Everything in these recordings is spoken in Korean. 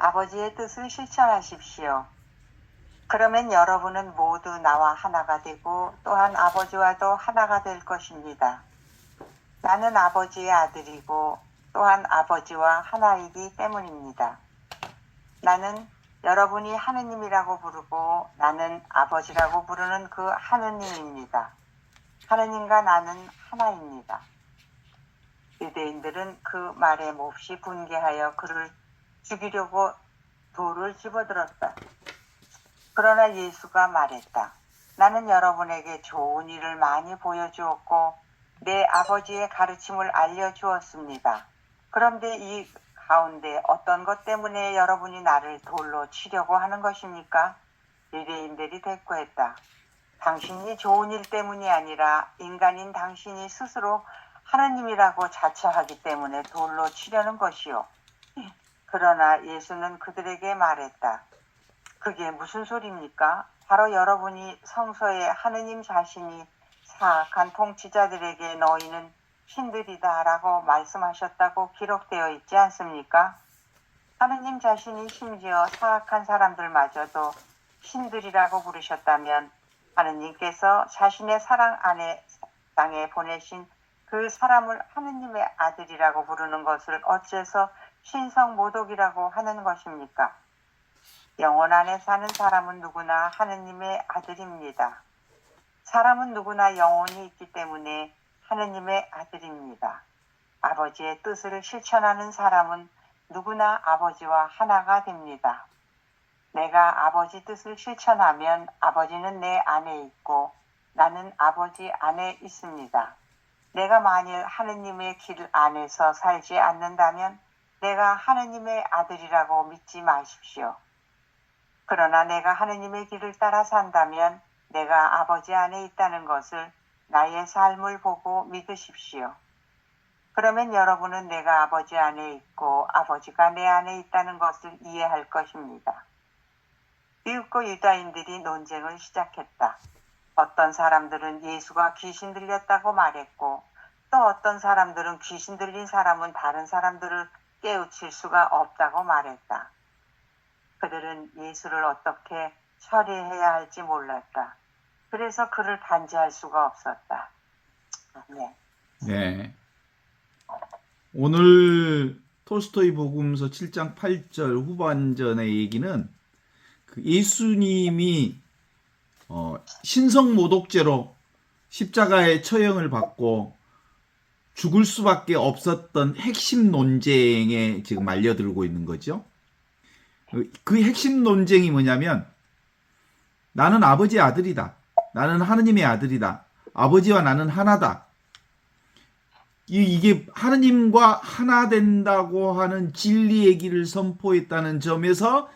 아버지의 뜻을 실천하십시오. 그러면 여러분은 모두 나와 하나가 되고 또한 아버지와도 하나가 될 것입니다. 나는 아버지의 아들이고 또한 아버지와 하나이기 때문입니다. 나는 여러분이 하느님이라고 부르고 나는 아버지라고 부르는 그 하느님입니다. 하느님과 나는 하나입니다. 유대인들은 그 말에 몹시 분개하여 그를 죽이려고 돌을 집어들었다. 그러나 예수가 말했다. 나는 여러분에게 좋은 일을 많이 보여주었고 내 아버지의 가르침을 알려주었습니다. 그런데 이 가운데 어떤 것 때문에 여러분이 나를 돌로 치려고 하는 것입니까? 유대인들이 대꾸했다. 당신이 좋은 일 때문이 아니라 인간인 당신이 스스로 하느님이라고 자처하기 때문에 돌로 치려는 것이요. 그러나 예수는 그들에게 말했다. 그게 무슨 소리입니까? 바로 여러분이 성서에 하느님 자신이 사악한 통치자들에게 너희는 신들이다 라고 말씀하셨다고 기록되어 있지 않습니까? 하느님 자신이 심지어 사악한 사람들마저도 신들이라고 부르셨다면 하느님께서 자신의 사랑 안에 땅에 보내신 그 사람을 하느님의 아들이라고 부르는 것을 어째서 신성모독이라고 하는 것입니까? 영혼 안에 사는 사람은 누구나 하느님의 아들입니다. 사람은 누구나 영혼이 있기 때문에 하느님의 아들입니다. 아버지의 뜻을 실천하는 사람은 누구나 아버지와 하나가 됩니다. 내가 아버지 뜻을 실천하면 아버지는 내 안에 있고 나는 아버지 안에 있습니다. 내가 만일 하느님의 길 안에서 살지 않는다면 내가 하느님의 아들이라고 믿지 마십시오. 그러나 내가 하느님의 길을 따라 산다면 내가 아버지 안에 있다는 것을 나의 삶을 보고 믿으십시오. 그러면 여러분은 내가 아버지 안에 있고 아버지가 내 안에 있다는 것을 이해할 것입니다. 이웃과 유다인들이 논쟁을 시작했다. 어떤 사람들은 예수가 귀신 들렸다고 말했고 또 어떤 사람들은 귀신 들린 사람은 다른 사람들을 깨우칠 수가 없다고 말했다. 그들은 예수를 어떻게 처리해야 할지 몰랐다. 그래서 그를 단죄할 수가 없었다. 네. 네. 오늘 톨스토이 복음서 7장 8절 후반전의 얘기는 그 예수님이 신성모독죄로 십자가의 처형을 받고 죽을 수밖에 없었던 핵심 논쟁에 지금 말려들고 있는 거죠. 그 핵심 논쟁이 뭐냐면 나는 아버지의 아들이다. 나는 하느님의 아들이다. 아버지와 나는 하나다. 이게 하느님과 하나 된다고 하는 진리의 길을 선포했다는 점에서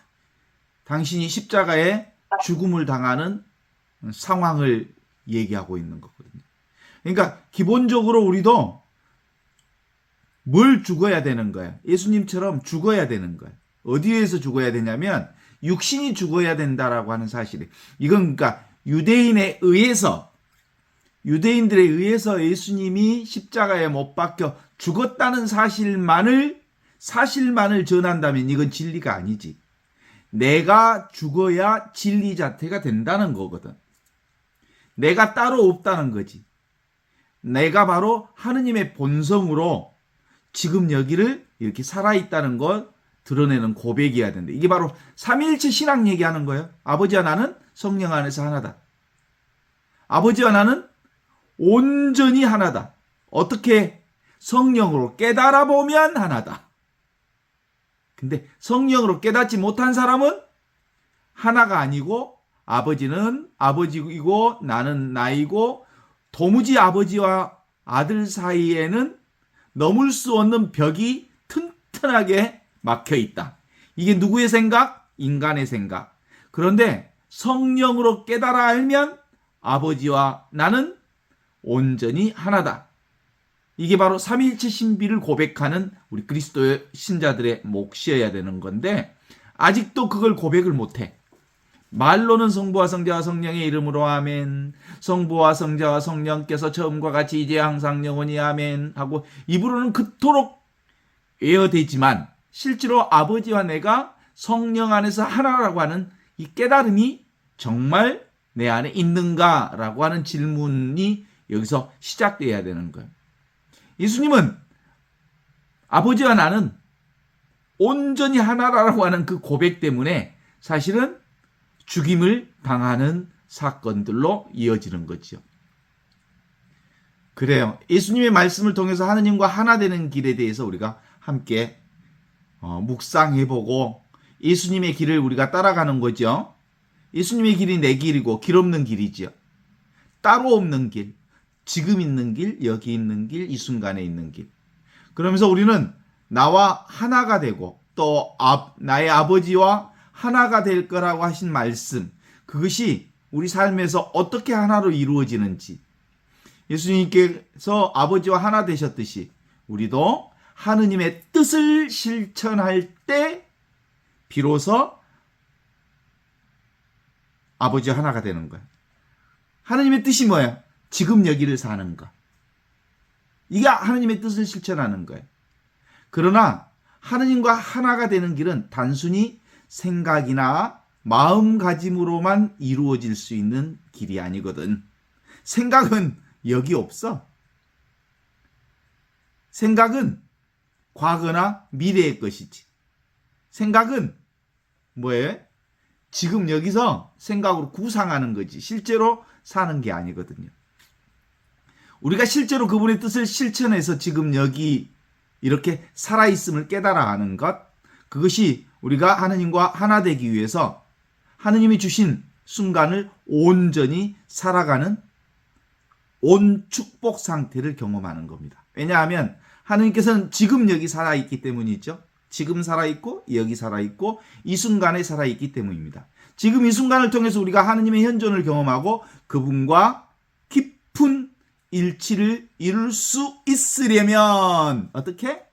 당신이 십자가에 죽음을 당하는 상황을 얘기하고 있는 거거든요. 그러니까 기본적으로 우리도 뭘 죽어야 되는 거야? 예수님처럼 죽어야 되는 거야. 어디에서 죽어야 되냐면 육신이 죽어야 된다라고 하는 사실이. 이건 그러니까 유대인들에 의해서 예수님이 십자가에 못 박혀 죽었다는 사실만을 전한다면 이건 진리가 아니지. 내가 죽어야 진리 자체가 된다는 거거든. 내가 따로 없다는 거지. 내가 바로 하느님의 본성으로 지금 여기를 이렇게 살아있다는 걸 드러내는 고백이어야 된다. 이게 바로 삼위일체 신앙 얘기하는 거예요. 아버지와 나는 성령 안에서 하나다. 아버지와 나는 온전히 하나다. 어떻게? 성령으로 깨달아 보면 하나다. 근데 성령으로 깨닫지 못한 사람은 하나가 아니고 아버지는 아버지이고 나는 나이고 도무지 아버지와 아들 사이에는 넘을 수 없는 벽이 튼튼하게 막혀 있다. 이게 누구의 생각? 인간의 생각. 그런데 성령으로 깨달아 알면 아버지와 나는 온전히 하나다. 이게 바로 삼위일체 신비를 고백하는 우리 그리스도의 신자들의 몫이어야 되는 건데 아직도 그걸 고백을 못해. 말로는 성부와 성자와 성령의 이름으로 아멘, 성부와 성자와 성령께서 처음과 같이 이제 항상 영원히 아멘 하고 입으로는 그토록 외어대지만 실제로 아버지와 내가 성령 안에서 하나라고 하는 이 깨달음이 정말 내 안에 있는가라고 하는 질문이 여기서 시작돼야 되는 거예요. 예수님은 아버지와 나는 온전히 하나라고 하는 그 고백 때문에 사실은 죽임을 당하는 사건들로 이어지는 거죠. 그래요. 예수님의 말씀을 통해서 하느님과 하나 되는 길에 대해서 우리가 함께 묵상해보고 예수님의 길을 우리가 따라가는 거죠. 예수님의 길이 내 길이고 길 없는 길이죠. 따로 없는 길, 지금 있는 길, 여기 있는 길, 이 순간에 있는 길. 그러면서 우리는 나와 하나가 되고 또 나의 아버지와 하나가 될 거라고 하신 말씀, 그것이 우리 삶에서 어떻게 하나로 이루어지는지, 예수님께서 아버지와 하나 되셨듯이 우리도 하느님의 뜻을 실천할 때 비로소 아버지와 하나가 되는 거예요. 하느님의 뜻이 뭐예요? 지금 여기를 사는 것. 이게 하느님의 뜻을 실천하는 거예요. 그러나 하느님과 하나가 되는 길은 단순히 생각이나 마음가짐으로만 이루어질 수 있는 길이 아니거든. 생각은 여기 없어. 생각은 과거나 미래의 것이지. 생각은 뭐예요? 지금 여기서 생각으로 구상하는 거지. 실제로 사는 게 아니거든요. 우리가 실제로 그분의 뜻을 실천해서 지금 여기 이렇게 살아있음을 깨달아 하는 것, 그것이 우리가 하느님과 하나 되기 위해서 하느님이 주신 순간을 온전히 살아가는 온 축복 상태를 경험하는 겁니다. 왜냐하면 하느님께서는 지금 여기 살아있기 때문이죠. 지금 살아있고 여기 살아있고 이 순간에 살아있기 때문입니다. 지금 이 순간을 통해서 우리가 하느님의 현존을 경험하고 그분과 깊은 일치를 이룰 수 있으려면 어떻게?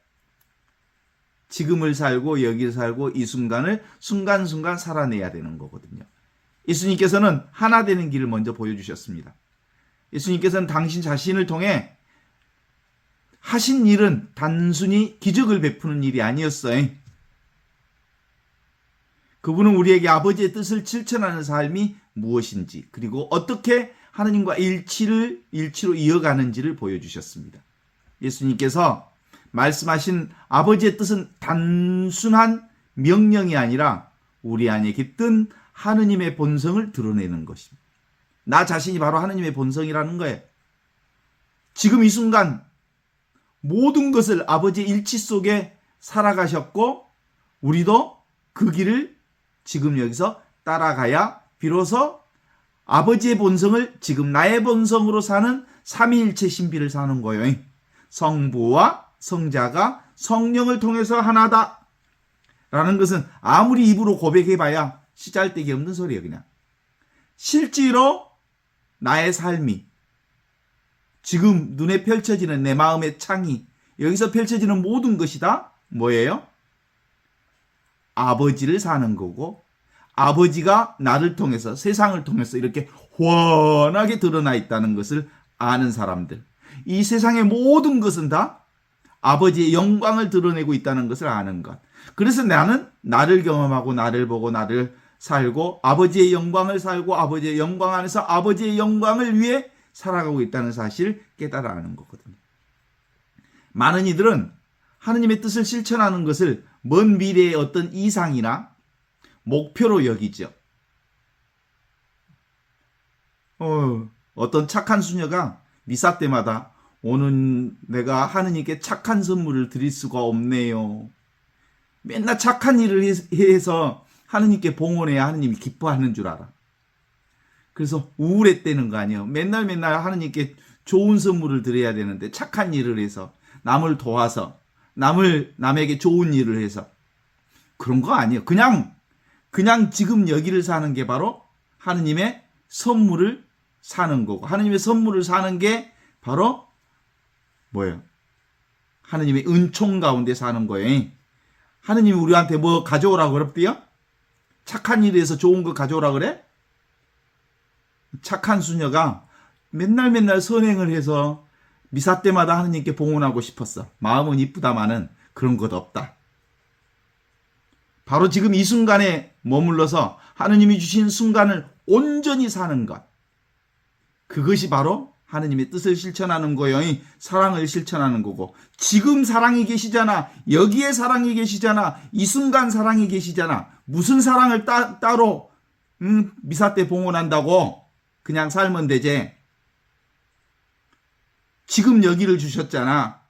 지금을 살고 여기를 살고 이 순간을 순간순간 살아내야 되는 거거든요. 예수님께서는 하나 되는 길을 먼저 보여주셨습니다. 예수님께서는 당신 자신을 통해 하신 일은 단순히 기적을 베푸는 일이 아니었어요. 그분은 우리에게 아버지의 뜻을 실천하는 삶이 무엇인지, 그리고 어떻게 하느님과 일치로 이어가는지를 보여주셨습니다. 예수님께서 말씀하신 아버지의 뜻은 단순한 명령이 아니라 우리 안에 깃든 하느님의 본성을 드러내는 것입니다. 나 자신이 바로 하느님의 본성이라는 거예요. 지금 이 순간 모든 것을 아버지의 일치 속에 살아가셨고 우리도 그 길을 지금 여기서 따라가야 비로소 아버지의 본성을 지금 나의 본성으로 사는 삼위일체 신비를 사는 거예요. 성부와 성자가 성령을 통해서 하나다 라는 것은 아무리 입으로 고백해봐야 씨잘데기 없는 소리예요. 그냥 실제로 나의 삶이 지금 눈에 펼쳐지는 내 마음의 창이 여기서 펼쳐지는 모든 것이 다 뭐예요? 아버지를 사는 거고 아버지가 나를 통해서 세상을 통해서 이렇게 훤하게 드러나 있다는 것을 아는 사람들, 이 세상의 모든 것은 다 아버지의 영광을 드러내고 있다는 것을 아는 것. 그래서 나는 나를 경험하고 나를 보고 나를 살고 아버지의 영광을 살고 아버지의 영광 안에서 아버지의 영광을 위해 살아가고 있다는 사실을 깨달아 아는 거거든요. 많은 이들은 하느님의 뜻을 실천하는 것을 먼 미래의 어떤 이상이나 목표로 여기죠. 어떤 착한 수녀가 미사 때마다 오늘 내가 하느님께 착한 선물을 드릴 수가 없네요. 맨날 착한 일을 해서 하느님께 봉헌해야 하느님이 기뻐하는 줄 알아. 그래서 우울했다는 거 아니에요. 맨날 하느님께 좋은 선물을 드려야 되는데 착한 일을 해서 남을 도와서 남에게 좋은 일을 해서 그런 거 아니에요. 그냥 지금 여기를 사는 게 바로 하느님의 선물을 사는 거고 하느님의 선물을 사는 게 바로 뭐예요? 하느님의 은총 가운데 사는 거예요. 하느님이 우리한테 뭐 가져오라고 그랬대요? 착한 일에서 좋은 거 가져오라 그래? 착한 수녀가 맨날 선행을 해서 미사 때마다 하느님께 봉헌하고 싶었어. 마음은 이쁘다마는 그런 것 없다. 바로 지금 이 순간에 머물러서 하느님이 주신 순간을 온전히 사는 것. 그것이 바로 하느님의 뜻을 실천하는 거요. 사랑을 실천하는 거고. 지금 사랑이 계시잖아. 여기에 사랑이 계시잖아. 이 순간 사랑이 계시잖아. 무슨 사랑을 따로 미사 때 봉헌한다고 그냥 살면 되지. 지금 여기를 주셨잖아.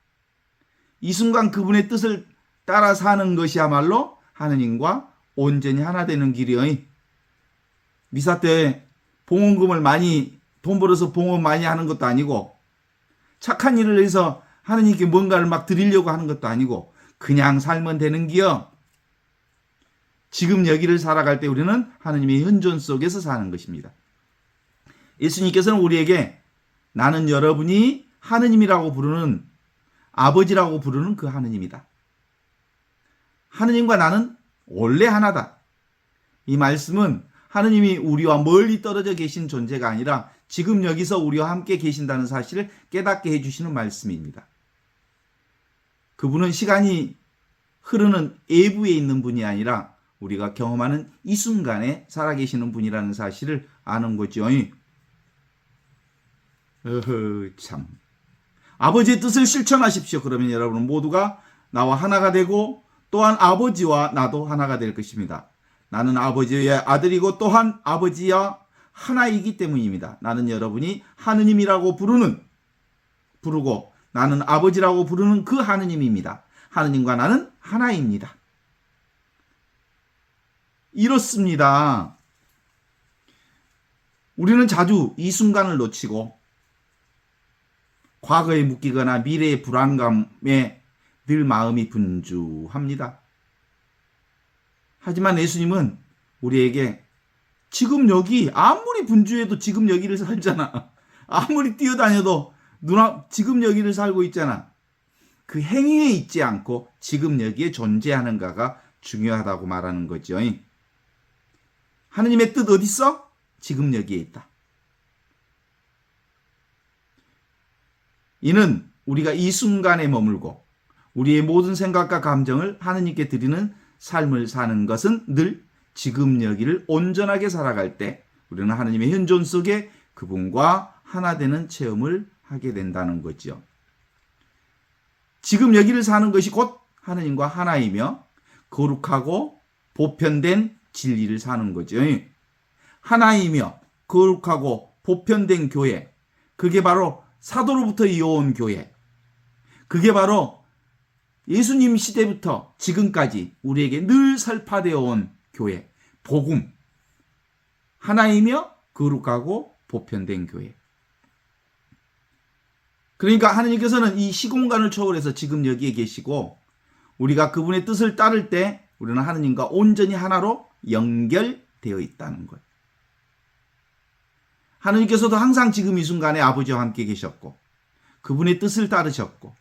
이 순간 그분의 뜻을 따라 사는 것이야말로 하느님과 온전히 하나 되는 길이요. 미사 때 봉헌금을 많이 돈 벌어서 봉헌 많이 하는 것도 아니고 착한 일을 해서 하느님께 뭔가를 막 드리려고 하는 것도 아니고 그냥 살면 되는 기요. 지금 여기를 살아갈 때 우리는 하느님의 현존 속에서 사는 것입니다. 예수님께서는 우리에게 나는 여러분이 하느님이라고 부르는 아버지라고 부르는 그 하느님이다. 하느님과 나는 원래 하나다. 이 말씀은 하느님이 우리와 멀리 떨어져 계신 존재가 아니라 지금 여기서 우리와 함께 계신다는 사실을 깨닫게 해주시는 말씀입니다. 그분은 시간이 흐르는 외부에 있는 분이 아니라 우리가 경험하는 이 순간에 살아계시는 분이라는 사실을 아는 거죠. 참. 아버지의 뜻을 실천하십시오. 그러면 여러분 모두가 나와 하나가 되고 또한 아버지와 나도 하나가 될 것입니다. 나는 아버지의 아들이고 또한 아버지와 하나이기 때문입니다. 나는 여러분이 하느님이라고 부르고 나는 아버지라고 부르는 그 하느님입니다. 하느님과 나는 하나입니다. 이렇습니다. 우리는 자주 이 순간을 놓치고 과거에 묶이거나 미래의 불안감에 늘 마음이 분주합니다. 하지만 예수님은 우리에게 지금 여기 아무리 분주해도 지금 여기를 살잖아. 아무리 뛰어다녀도 지금 여기를 살고 있잖아. 그 행위에 있지 않고 지금 여기에 존재하는가가 중요하다고 말하는 거죠. 하느님의 뜻 어디 있어? 지금 여기에 있다. 이는 우리가 이 순간에 머물고 우리의 모든 생각과 감정을 하느님께 드리는 삶을 사는 것은 늘 지금 여기를 온전하게 살아갈 때 우리는 하느님의 현존 속에 그분과 하나 되는 체험을 하게 된다는 거죠. 지금 여기를 사는 것이 곧 하느님과 하나이며 거룩하고 보편된 진리를 사는 거죠. 하나이며 거룩하고 보편된 교회, 그게 바로 사도로부터 이어온 교회, 그게 바로 예수님 시대부터 지금까지 우리에게 늘 설파되어 온 교회, 복음, 하나이며 거룩하고 보편된 교회. 그러니까 하느님께서는 이 시공간을 초월해서 지금 여기에 계시고 우리가 그분의 뜻을 따를 때 우리는 하느님과 온전히 하나로 연결되어 있다는 거예요. 하느님께서도 항상 지금 이 순간에 아버지와 함께 계셨고 그분의 뜻을 따르셨고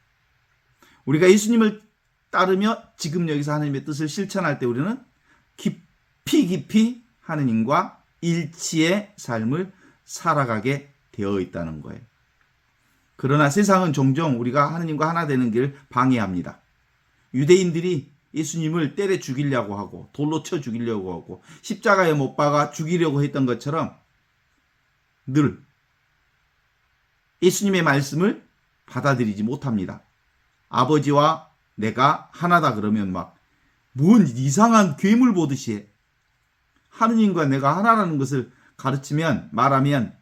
우리가 예수님을 따르며 지금 여기서 하느님의 뜻을 실천할 때 우리는 깊이 하느님과 일치의 삶을 살아가게 되어 있다는 거예요. 그러나 세상은 종종 우리가 하느님과 하나 되는 길을 방해합니다. 유대인들이 예수님을 때려 죽이려고 하고 돌로 쳐 죽이려고 하고 십자가에 못 박아 죽이려고 했던 것처럼 늘 예수님의 말씀을 받아들이지 못합니다. 아버지와 내가 하나다 그러면 막 뭔 이상한 괴물 보듯이 해. 하느님과 내가 하나라는 것을 가르치면 말하면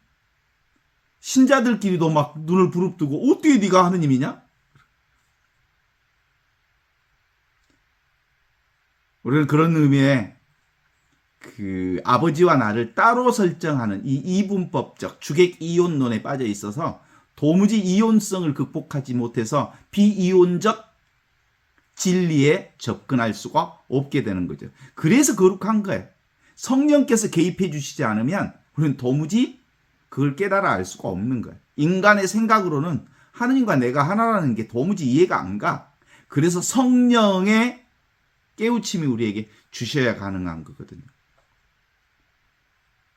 신자들끼리도 막 눈을 부릅뜨고 어떻게 네가 하느님이냐? 우리는 그런 의미의 그 아버지와 나를 따로 설정하는 이 이분법적 주객 이혼론에 빠져 있어서 도무지 이혼성을 극복하지 못해서 비이혼적 진리에 접근할 수가 없게 되는 거죠. 그래서 거룩한 거예요. 성령께서 개입해 주시지 않으면 우리는 도무지 그걸 깨달아 알 수가 없는 거예요. 인간의 생각으로는 하느님과 내가 하나라는 게 도무지 이해가 안 가. 그래서 성령의 깨우침이 우리에게 주셔야 가능한 거거든요.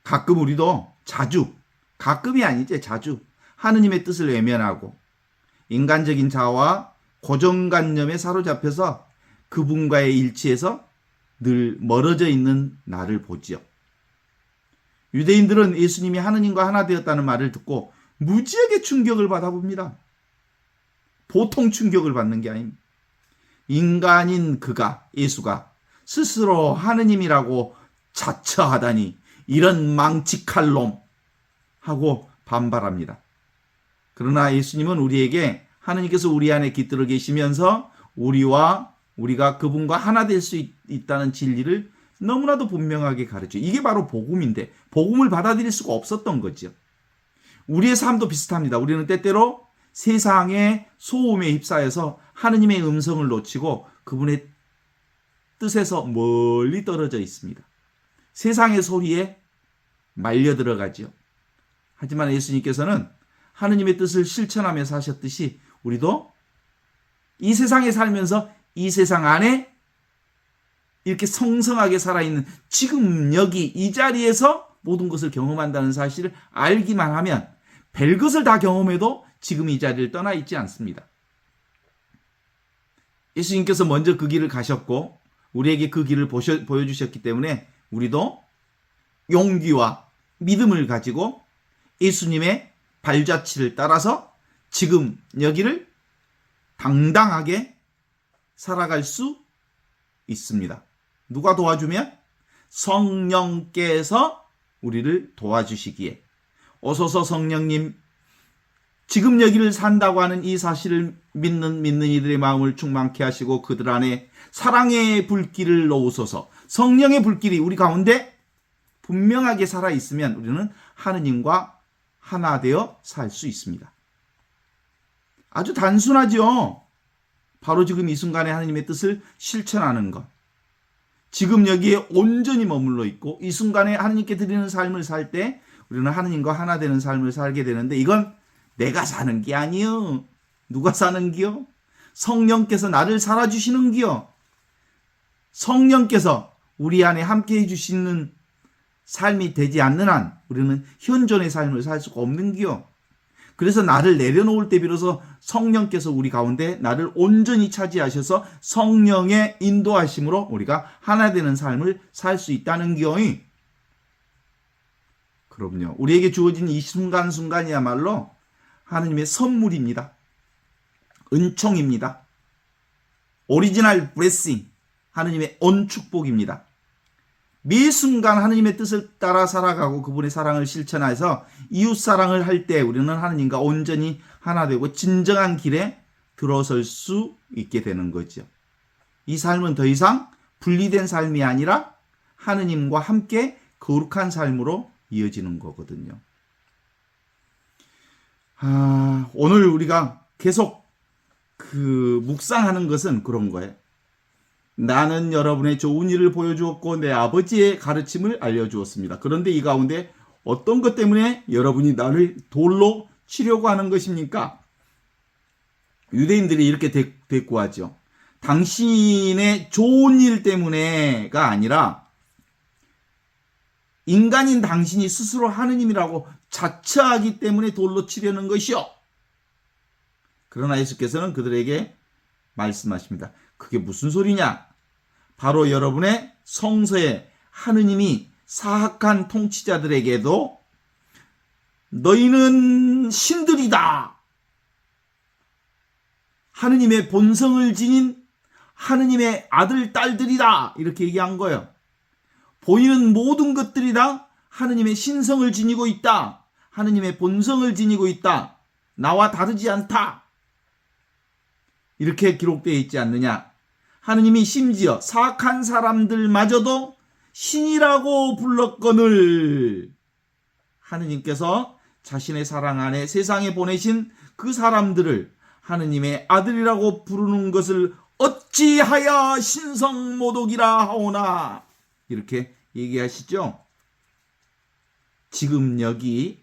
가끔 우리도 가끔이 아니지 자주 하느님의 뜻을 외면하고 인간적인 자아와 고정관념에 사로잡혀서 그분과의 일치에서 늘 멀어져 있는 나를 보지요. 유대인들은 예수님이 하느님과 하나 되었다는 말을 듣고 무지하게 충격을 받아봅니다. 보통 충격을 받는 게 아닙니다. 인간인 그가, 예수가 스스로 하느님이라고 자처하다니 이런 망측할 놈 하고 반발합니다. 그러나 예수님은 우리에게 하느님께서 우리 안에 깃들어 계시면서 우리가 그분과 하나 될 수 있다는 진리를 너무나도 분명하게 가르쳐요. 이게 바로 복음인데 복음을 받아들일 수가 없었던 거죠. 우리의 삶도 비슷합니다. 우리는 때때로 세상의 소음에 휩싸여서 하느님의 음성을 놓치고 그분의 뜻에서 멀리 떨어져 있습니다. 세상의 소리에 말려 들어가지요. 하지만 예수님께서는 하느님의 뜻을 실천하며 사셨듯이 우리도 이 세상에 살면서 이 세상 안에 이렇게 성성하게 살아있는 지금 여기 이 자리에서 모든 것을 경험한다는 사실을 알기만 하면 별것을 다 경험해도 지금 이 자리를 떠나 있지 않습니다. 예수님께서 먼저 그 길을 가셨고 우리에게 그 길을 보여주셨기 때문에 우리도 용기와 믿음을 가지고 예수님의 발자취를 따라서 지금 여기를 당당하게 살아갈 수 있습니다. 누가 도와주면? 성령께서 우리를 도와주시기에 오소서 성령님, 지금 여기를 산다고 하는 이 사실을 믿는 이들의 마음을 충만케 하시고 그들 안에 사랑의 불길을 놓으소서. 성령의 불길이 우리 가운데 분명하게 살아있으면 우리는 하느님과 하나 되어 살 수 있습니다. 아주 단순하죠. 바로 지금 이 순간에 하느님의 뜻을 실천하는 것. 지금 여기에 온전히 머물러 있고 이 순간에 하느님께 드리는 삶을 살 때 우리는 하느님과 하나 되는 삶을 살게 되는데 이건 내가 사는 게 아니요. 누가 사는 기요? 성령께서 나를 살아주시는 기요. 성령께서 우리 안에 함께 해주시는 삶이 되지 않는 한 우리는 현존의 삶을 살 수가 없는 기요. 그래서 나를 내려놓을 때 비로소 성령께서 우리 가운데 나를 온전히 차지하셔서 성령의 인도하심으로 우리가 하나 되는 삶을 살 수 있다는 기요. 그럼요. 우리에게 주어진 이 순간순간이야말로 하느님의 선물입니다. 은총입니다. 오리지널 블레싱, 하느님의 온 축복입니다. 매 순간 하느님의 뜻을 따라 살아가고 그분의 사랑을 실천해서 이웃사랑을 할 때 우리는 하느님과 온전히 하나 되고 진정한 길에 들어설 수 있게 되는 거죠. 이 삶은 더 이상 분리된 삶이 아니라 하느님과 함께 거룩한 삶으로 이어지는 거거든요. 오늘 우리가 계속 묵상하는 것은 그런 거예요. 나는 여러분의 좋은 일을 보여주었고 내 아버지의 가르침을 알려주었습니다. 그런데 이 가운데 어떤 것 때문에 여러분이 나를 돌로 치려고 하는 것입니까? 유대인들이 이렇게 대꾸하죠. 당신의 좋은 일 때문에가 아니라 인간인 당신이 스스로 하느님이라고 자처하기 때문에 돌로 치려는 것이요. 그러나 예수께서는 그들에게 말씀하십니다. 그게 무슨 소리냐? 바로 여러분의 성서에 하느님이 사악한 통치자들에게도 너희는 신들이다. 하느님의 본성을 지닌 하느님의 아들, 딸들이다. 이렇게 얘기한 거예요. 보이는 모든 것들이 다 하느님의 신성을 지니고 있다. 하느님의 본성을 지니고 있다. 나와 다르지 않다. 이렇게 기록되어 있지 않느냐. 하느님이 심지어 사악한 사람들마저도 신이라고 불렀거늘 하느님께서 자신의 사랑 안에 세상에 보내신 그 사람들을 하느님의 아들이라고 부르는 것을 어찌하여 신성모독이라 하오나 이렇게 얘기하시죠. 지금 여기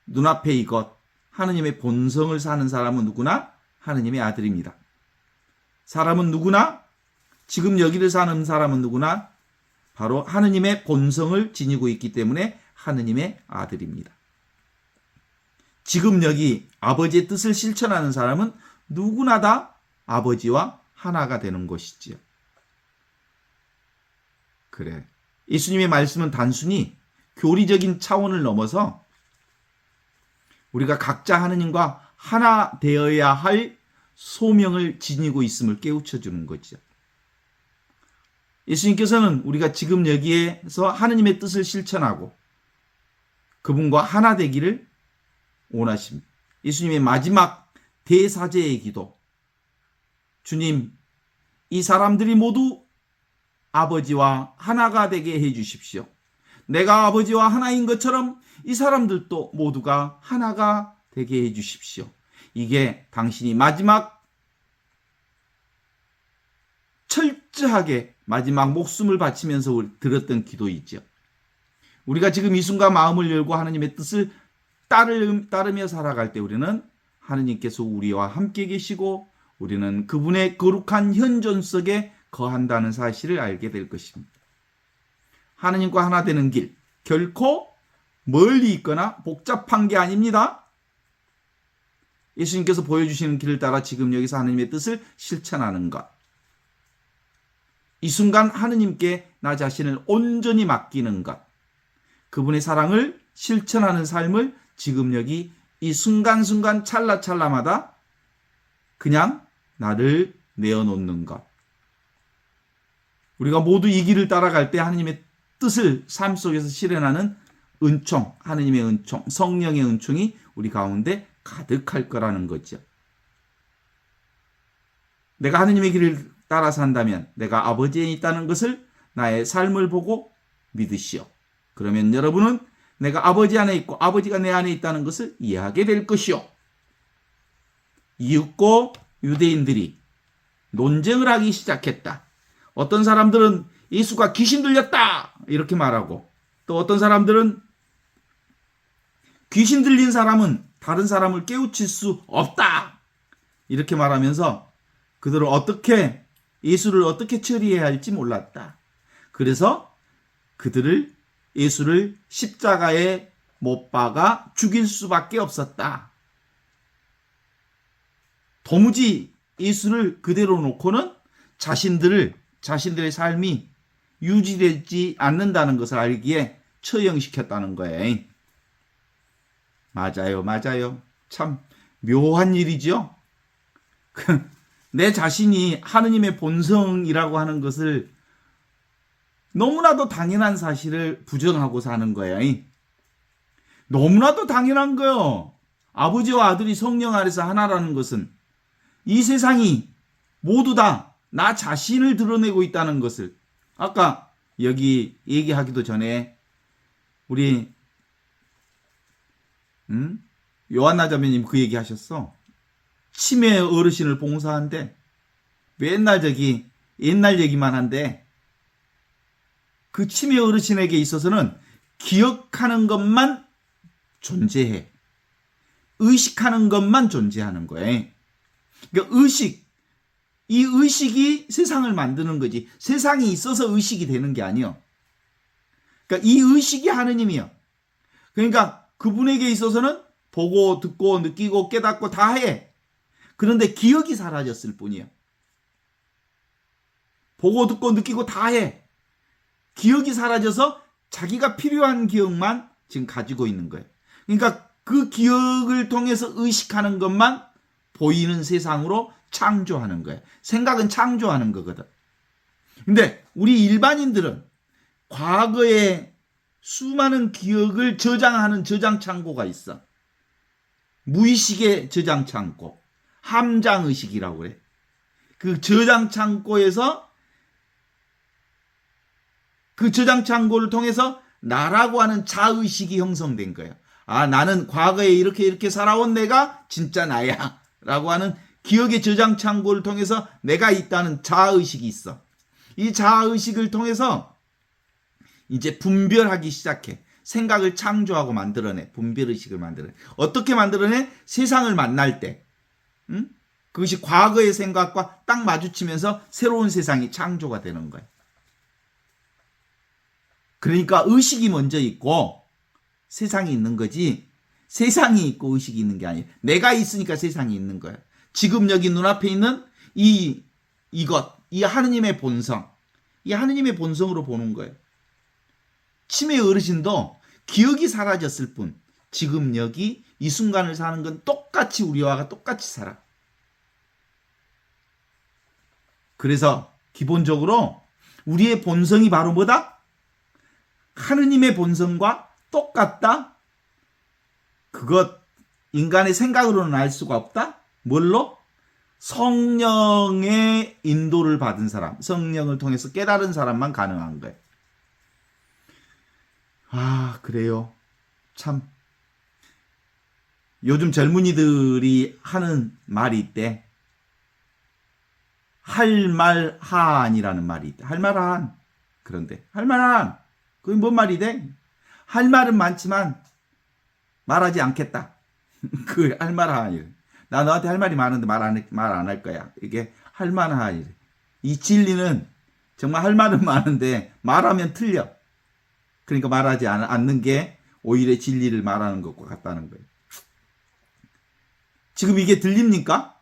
눈앞에 이것 하느님의 본성을 사는 사람은 누구나 하느님의 아들입니다. 사람은 누구나 지금 여기를 사는 사람은 누구나 바로 하느님의 본성을 지니고 있기 때문에 하느님의 아들입니다. 지금 여기 아버지의 뜻을 실천하는 사람은 누구나 다 아버지와 하나가 되는 것이지요. 그래. 예수님의 말씀은 단순히 교리적인 차원을 넘어서 우리가 각자 하느님과 하나 되어야 할 소명을 지니고 있음을 깨우쳐 주는 거죠. 예수님께서는 우리가 지금 여기에서 하느님의 뜻을 실천하고 그분과 하나 되기를 원하십니다. 예수님의 마지막 대사제의 기도. 주님, 이 사람들이 모두 아버지와 하나가 되게 해 주십시오. 내가 아버지와 하나인 것처럼 이 사람들도 모두가 하나가 되게 해 주십시오. 이게 당신이 마지막 철저하게 마지막 목숨을 바치면서 들었던 기도이죠. 우리가 지금 이 순간 마음을 열고 하느님의 뜻을 따르며 살아갈 때 우리는 하느님께서 우리와 함께 계시고 우리는 그분의 거룩한 현존 속에 거한다는 사실을 알게 될 것입니다. 하느님과 하나 되는 길, 결코 멀리 있거나 복잡한 게 아닙니다. 예수님께서 보여주시는 길을 따라 지금 여기서 하느님의 뜻을 실천하는 것. 이 순간 하느님께 나 자신을 온전히 맡기는 것. 그분의 사랑을 실천하는 삶을 지금 여기 이 순간순간 찰나찰나마다 그냥 나를 내어놓는 것. 우리가 모두 이 길을 따라갈 때 하느님의 뜻을 삶 속에서 실현하는 은총, 하느님의 은총, 성령의 은총이 우리 가운데 가득할 거라는 거죠. 내가 하느님의 길을 따라 산다면 내가 아버지에 있다는 것을 나의 삶을 보고 믿으시오. 그러면 여러분은 내가 아버지 안에 있고 아버지가 내 안에 있다는 것을 이해하게 될 것이오. 이웃고 유대인들이 논쟁을 하기 시작했다. 어떤 사람들은 예수가 귀신 들렸다 이렇게 말하고, 또 어떤 사람들은 귀신 들린 사람은 다른 사람을 깨우칠 수 없다 이렇게 말하면서 그들은 예수를 어떻게 처리해야 할지 몰랐다. 그래서 예수를 십자가에 못 박아 죽일 수밖에 없었다. 도무지 예수를 그대로 놓고는 자신들의 삶이 유지되지 않는다는 것을 알기에 처형시켰다는 거예요. 맞아요. 참 묘한 일이죠. 내 자신이 하느님의 본성이라고 하는 것을 너무나도 당연한 사실을 부정하고 사는 거예요. 너무나도 당연한 거예요. 아버지와 아들이 성령 안에서 하나라는 것은 이 세상이 모두 다 나 자신을 드러내고 있다는 것을, 아까 여기 얘기하기도 전에 우리 요한나 자매님 그 얘기 하셨어. 치매 어르신을 봉사한데 맨날 옛날 얘기만 한데 그 치매 어르신에게 있어서는 기억하는 것만 존재해. 의식하는 것만 존재하는 거예요. 그러니까 이 의식이 세상을 만드는 거지. 세상이 있어서 의식이 되는 게 아니요. 그러니까 이 의식이 하느님이요. 그러니까 그분에게 있어서는 보고 듣고 느끼고 깨닫고 다 해. 그런데 기억이 사라졌을 뿐이요. 보고 듣고 느끼고 다 해. 기억이 사라져서 자기가 필요한 기억만 지금 가지고 있는 거예요. 그러니까 그 기억을 통해서 의식하는 것만 보이는 세상으로 창조하는 거예요. 생각은 창조하는 거거든. 근데 우리 일반인들은 과거에 수많은 기억을 저장하는 저장 창고가 있어. 무의식의 저장 창고, 함장의식이라고 그래. 그 저장 창고에서 그 저장 창고를 통해서 나라고 하는 자의식이 형성된 거예요. 아, 나는 과거에 이렇게 살아온 내가 진짜 나야 라고 하는 기억의 저장 창고를 통해서 내가 있다는 자의식이 있어. 이 자의식을 통해서 이제 분별하기 시작해. 생각을 창조하고 만들어내. 분별의식을 만들어내. 어떻게 만들어내? 세상을 만날 때. 그것이 과거의 생각과 딱 마주치면서 새로운 세상이 창조가 되는 거예요. 그러니까 의식이 먼저 있고 세상이 있는 거지, 세상이 있고 의식이 있는 게 아니에요. 내가 있으니까 세상이 있는 거예요. 지금 여기 눈앞에 있는 이 하느님의 본성, 이 하느님의 본성으로 보는 거예요. 치매 어르신도 기억이 사라졌을 뿐 지금 여기 이 순간을 사는 건 똑같이 우리와 똑같이 살아. 그래서 기본적으로 우리의 본성이 바로 뭐다? 하느님의 본성과 똑같다? 그것 인간의 생각으로는 알 수가 없다? 뭘로? 성령의 인도를 받은 사람, 성령을 통해서 깨달은 사람만 가능한 거예요. 아, 그래요. 참. 요즘 젊은이들이 하는 말이 있대. 할말한이라는 말이 있대. 할말한. 그런데 할말한. 그게 뭔 말이 돼? 할 말은 많지만 말하지 않겠다. 그 할말한. 나 너한테 할 말이 많은데 말 안 할 거야. 이게 할만한. 이 진리는 정말 할 말은 많은데 말하면 틀려. 그러니까 말하지 않는 게 오히려 진리를 말하는 것과 같다는 거예요. 지금 이게 들립니까?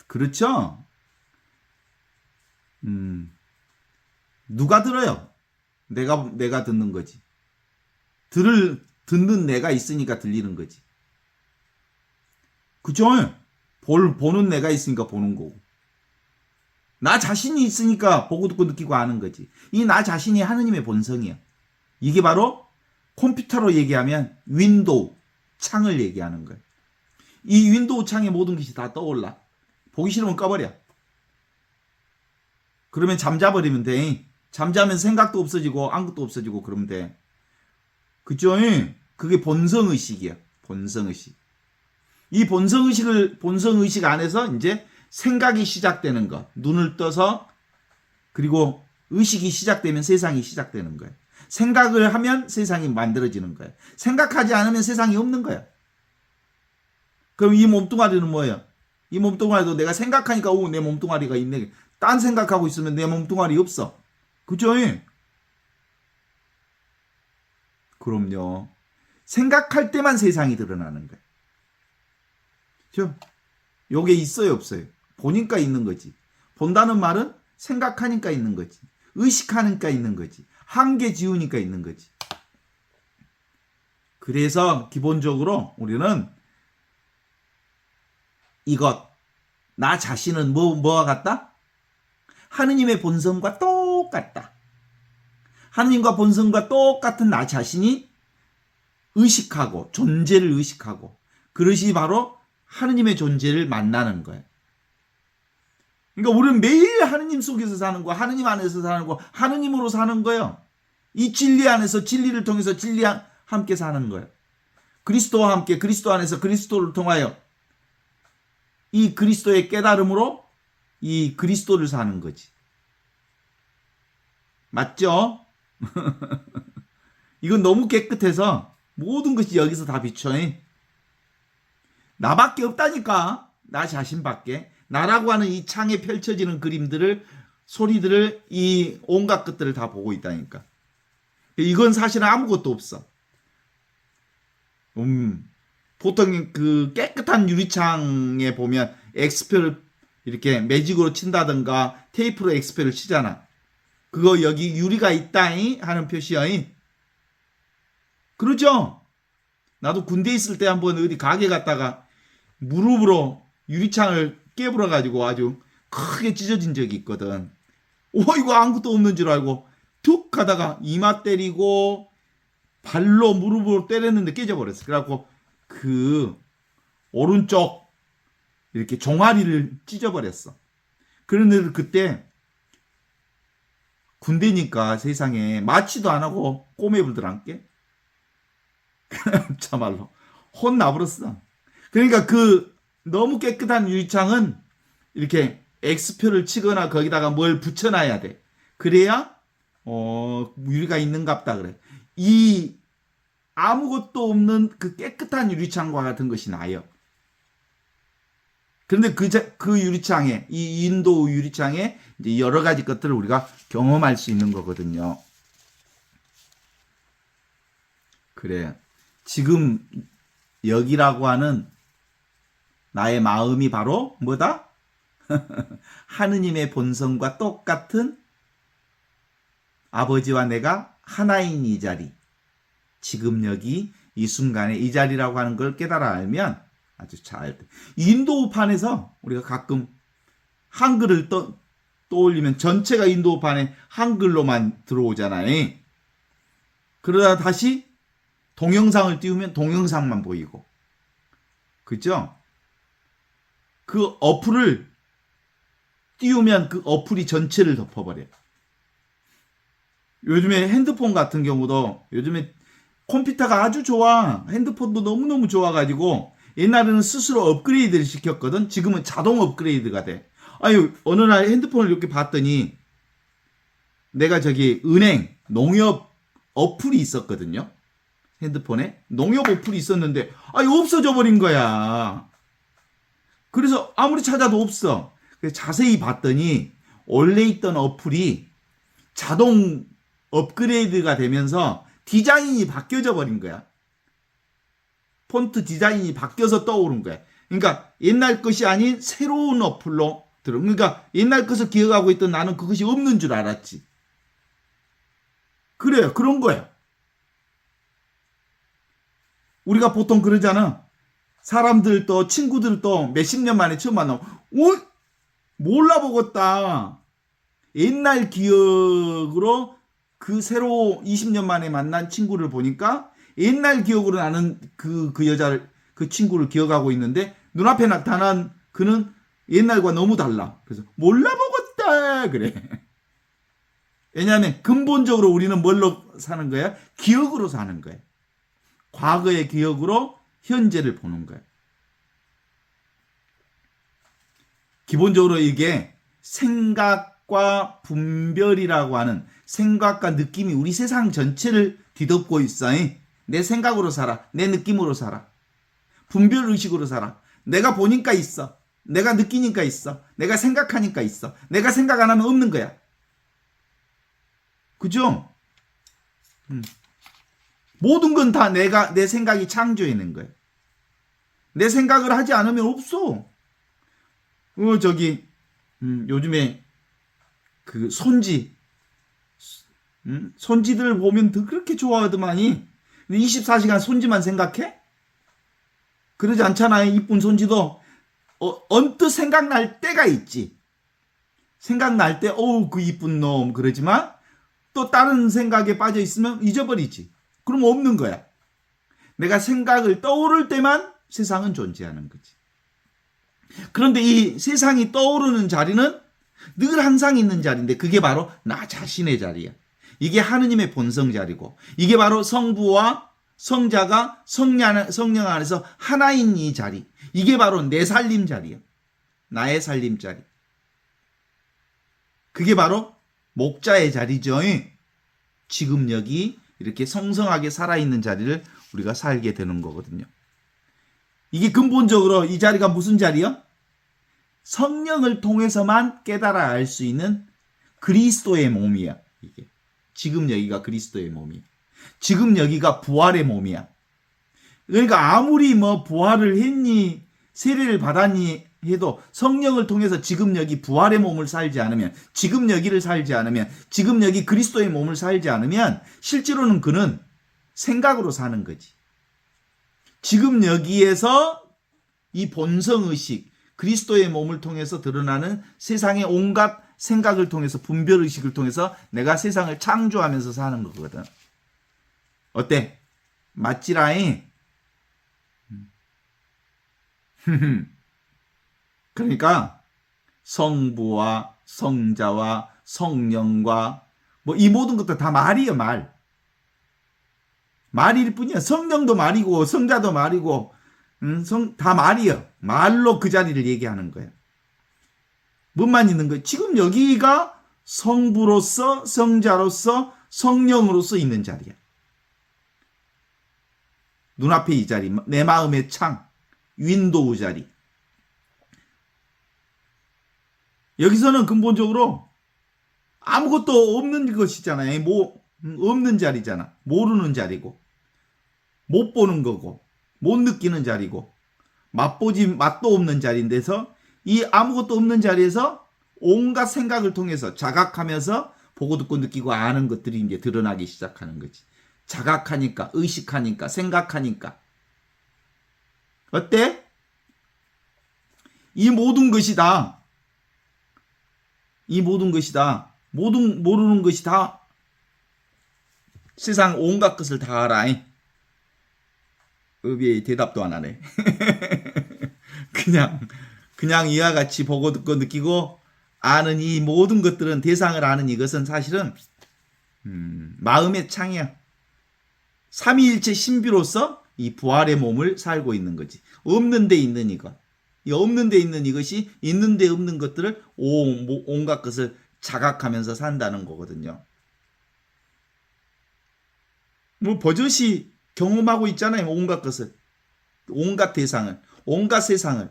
그렇죠? 누가 들어요? 내가 듣는 거지. 듣는 내가 있으니까 들리는 거지. 그죠? 보는 내가 있으니까 보는 거고. 나 자신이 있으니까 보고 듣고 느끼고 아는 거지. 이 나 자신이 하느님의 본성이야. 이게 바로 컴퓨터로 얘기하면 윈도우 창을 얘기하는 거야. 이 윈도우 창에 모든 것이 다 떠올라. 보기 싫으면 꺼버려. 그러면 잠자버리면 돼. 잠자면 생각도 없어지고 아무것도 없어지고 그러면 돼. 그죠? 그게 본성의식이야. 본성의식. 이 본성의식 안에서 이제 생각이 시작되는 거. 눈을 떠서 그리고 의식이 시작되면 세상이 시작되는 거예요. 생각을 하면 세상이 만들어지는 거예요. 생각하지 않으면 세상이 없는 거예요. 그럼 이 몸뚱아리는 뭐예요? 이 몸뚱아리도 내가 생각하니까 내 몸뚱아리가 있네. 딴 생각하고 있으면 내 몸뚱아리 없어. 그죠? 그럼요. 생각할 때만 세상이 드러나는 거예요. 그죠? 요게 있어요, 없어요? 보니까 있는 거지. 본다는 말은 생각하니까 있는 거지. 의식하니까 있는 거지. 한계 지우니까 있는 거지. 그래서 기본적으로 우리는 이것, 나 자신은 뭐와 같다? 하느님의 본성과 똑같다. 하느님과 본성과 똑같은 나 자신이 의식하고 존재를 의식하고 그것이 바로 하느님의 존재를 만나는 거예요. 그러니까 우리는 매일 하느님 속에서 사는 거, 하느님 안에서 사는 거, 하느님으로 사는 거예요. 이 진리 안에서 진리를 통해서 진리와 함께 사는 거예요. 그리스도와 함께 그리스도 안에서 그리스도를 통하여 이 그리스도의 깨달음으로 이 그리스도를 사는 거지. 맞죠? 이건 너무 깨끗해서 모든 것이 여기서 다 비춰. 나밖에 없다니까. 나 자신밖에. 나라고 하는 이 창에 펼쳐지는 그림들을, 소리들을, 이 온갖 것들을 다 보고 있다니까. 이건 사실은 아무것도 없어. 보통 그 깨끗한 유리창에 보면 엑스표를 이렇게 매직으로 친다든가 테이프로 엑스표를 치잖아. 그거 여기 유리가 있다잉 하는 표시야. 그러죠? 나도 군대 있을 때 한번 어디 가게 갔다가 무릎으로 유리창을 깨물어 가지고 아주 크게 찢어진 적이 있거든. 이거 아무것도 없는 줄 알고 툭 하다가 이마 때리고 발로 무릎으로 때렸는데 깨져버렸어. 그래갖고 그 오른쪽 이렇게 종아리를 찢어버렸어. 그런데 그때 군대니까 세상에 마취도 안 하고 꼬매불들 않게 참말로 혼나버렸어. 그러니까 그 너무 깨끗한 유리창은 이렇게 X표를 치거나 거기다가 뭘 붙여놔야 돼. 그래야 유리가 있는갑다 그래. 이 아무것도 없는 그 깨끗한 유리창과 같은 것이 나요. 그런데 그 유리창에, 이 인도 유리창에 이제 여러 가지 것들을 우리가 경험할 수 있는 거거든요. 그래. 지금 여기라고 하는 나의 마음이 바로 뭐다? 하느님의 본성과 똑같은 아버지와 내가 하나인 이 자리. 지금 여기 이 순간에 이 자리라고 하는 걸 깨달아 알면 아주 잘 돼. 인도판에서 우리가 가끔 한글을 떠올리면 전체가 인도판에 한글로만 들어오잖아요. 그러다 다시 동영상을 띄우면 동영상만 보이고. 그죠? 그 어플을 띄우면 그 어플이 전체를 덮어버려요. 요즘에 핸드폰 같은 경우도 요즘에 컴퓨터가 아주 좋아. 핸드폰도 너무너무 좋아가지고 옛날에는 스스로 업그레이드를 시켰거든. 지금은 자동 업그레이드가 돼. 아유, 어느 날 핸드폰을 이렇게 봤더니 내가 저기 은행 농협 어플이 있었거든요. 핸드폰에 농협 어플이 있었는데 없어져 버린 거야. 그래서 아무리 찾아도 없어. 그래서 자세히 봤더니 원래 있던 어플이 자동 업그레이드가 되면서 디자인이 바뀌어져 버린 거야. 폰트 디자인이 바뀌어서 떠오른 거야. 그러니까 옛날 것이 아닌 새로운 어플로 들어. 그러니까 옛날 것을 기억하고 있던 나는 그것이 없는 줄 알았지. 그래요. 그런 거야. 우리가 보통 그러잖아. 사람들도 친구들도 몇십 년 만에 처음 만나면 몰라보겠다. 옛날 기억으로 그 새로 20년 만에 만난 친구를 보니까 옛날 기억으로 나는 그 여자를 그 친구를 기억하고 있는데 눈앞에 나타난 그는 옛날과 너무 달라. 그래서 몰라보겠다 그래. 왜냐하면 근본적으로 우리는 뭘로 사는 거야? 기억으로 사는 거야. 과거의 기억으로 현재를 보는 거야. 기본적으로 이게 생각과 분별이라고 하는 생각과 느낌이 우리 세상 전체를 뒤덮고 있어. 내 생각으로 살아. 내 느낌으로 살아. 분별의식으로 살아. 내가 보니까 있어. 내가 느끼니까 있어. 내가 생각하니까 있어. 내가 생각 안 하면 없는 거야. 그죠? 모든 건 다 내 생각이 창조해낸 거야. 내 생각을 하지 않으면 없어. 요즘에 그 손지들 보면 더 그렇게 좋아하더만이. 24시간 손지만 생각해? 그러지 않잖아요. 이쁜 손지도 언뜻 생각날 때가 있지. 생각날 때 그 이쁜 놈 그러지만 또 다른 생각에 빠져 있으면 잊어버리지. 그럼 없는 거야. 내가 생각을 떠오를 때만 세상은 존재하는 거지. 그런데 이 세상이 떠오르는 자리는 늘 항상 있는 자리인데 그게 바로 나 자신의 자리야. 이게 하느님의 본성 자리고 이게 바로 성부와 성자가 성령 안에서 하나인 이 자리. 이게 바로 내 살림 자리야. 나의 살림 자리. 그게 바로 목자의 자리죠. 지금 여기 이렇게 성성하게 살아있는 자리를 우리가 살게 되는 거거든요. 이게 근본적으로 이 자리가 무슨 자리요? 성령을 통해서만 깨달아 알 수 있는 그리스도의 몸이야. 이게 지금 여기가 그리스도의 몸이야. 지금 여기가 부활의 몸이야. 그러니까 아무리 부활을 했니 세례를 받았니 해도 성령을 통해서 지금 여기 부활의 몸을 살지 않으면, 지금 여기를 살지 않으면, 지금 여기 그리스도의 몸을 살지 않으면 실제로는 그는 생각으로 사는 거지. 지금 여기에서 이 본성의식, 그리스도의 몸을 통해서 드러나는 세상의 온갖 생각을 통해서, 분별의식을 통해서 내가 세상을 창조하면서 사는 거거든. 어때? 맞지라잉? 그러니까 성부와 성자와 성령과 이 모든 것도 다 말이에요. 말일 뿐이야. 성령도 말이고 성자도 말이고 다 말이에요. 말로 그 자리를 얘기하는 거예요. 뭐만 있는 거예요? 지금 여기가 성부로서 성자로서 성령으로서 있는 자리야. 눈앞에 이 자리, 내 마음의 창, 윈도우 자리. 여기서는 근본적으로 아무것도 없는 것이잖아요. 없는 자리잖아. 모르는 자리고, 못 보는 거고, 못 느끼는 자리고, 맛도 없는 자리인데서 이 아무것도 없는 자리에서 온갖 생각을 통해서 자각하면서 보고 듣고 느끼고 아는 것들이 이제 드러나기 시작하는 거지. 자각하니까, 의식하니까, 생각하니까. 어때? 이 모든 것이 다, 모르는 것이 다 세상 온갖 것을 다 알아. 의비의 대답도 안 하네. 그냥 이와 같이 보고 듣고 느끼고 아는 이 모든 것들은, 대상을 아는 이것은 사실은 마음의 창이야. 삼위일체 신비로서 이 부활의 몸을 살고 있는 거지. 없는 데 있는 이것. 이 없는 데 있는 이것이 있는 데 없는 것들을 온갖 것을 자각하면서 산다는 거거든요. 뭐 버젓이 경험하고 있잖아요. 온갖 것을. 온갖 대상을. 온갖 세상을.